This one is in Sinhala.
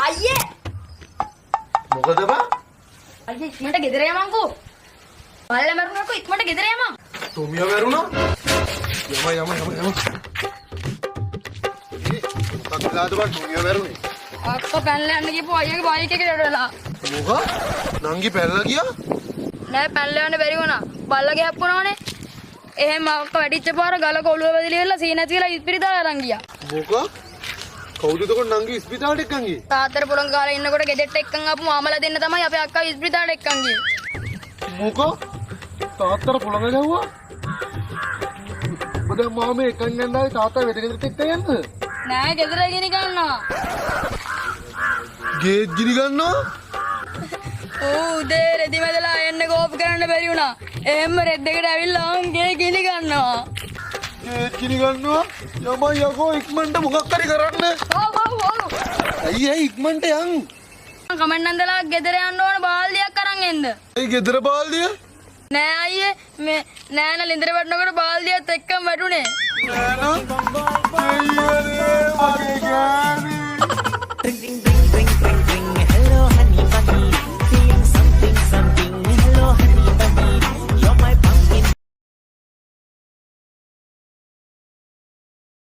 අයියේ මොකද බා? අයියේ ඉක්මනට ගෙදර යමන්කෝ. බල්ලා මරුණාකෝ ඉක්මනට ගෙදර යමන්. තුමියා මැරුණා? යම. මොකක්ද බා තුමියා මැරුණේ? අක්කා පැනලා යන්න ගිහපු අයියාගේ බයික් එකට යඩලා. මොකක්? නංගි පැනලා ගියා? නෑ පැනලා යන්න බැරි වුණා. බල්ලා ගහපුණානේ. එහෙම අක්කා වැටිච්ච පාර ගල කොළුව වැදිලි වෙලා සීනත් කියලා ඉස්පිරිතාලේ අරන් ගියා. මොකක්? කවුද එතකොට නංගි ඉස්පිතාලෙට එක්කන් ගියේ? තාත්තට පොලං කාලේ ඉන්නකොට ගෙදෙට්ට එක්කන් ආපු මාමලා දෙන්න තමයි අපේ අක්කා ඉස්පිරිතාලෙට එක්කන් ගියේ. මොකක්? තාත්තට පොළඟ ගැව්වා? ඔබ දැන් මාමේ එක්කන් යන්නයි තාත්තා වෙදගෙදරට එක්ක යන්නද? නෑ ගෙදර ගෙන ගන්නවා. ගේත් ගිනි ගන්නවා? උදේ රෙදි මැදලා එන්න කෝප් කරන්න බැරි වුණා. එහෙම රෙඩ් එකට ඇවිල්ලා ගේ ගිනි ගන්නවා. ගේත් ගිනි ගන්නවා? යමයි යකෝ ඉක්මනට මොකක් හරි කරන්න. ඔව්. ඇයි ඉක්මනට යන්. කමෙන්ට් නන්දලා ගෙදර යන්න ඕන බාල්දියක් අරන් එන්න. ඇයි ගෙදර බාල්දිය? නෑ අයියේ මේ නෑන ලින්දර වටනකොට බාල්දියත් එක්කම වැටුනේ. නෑන? අයියෝ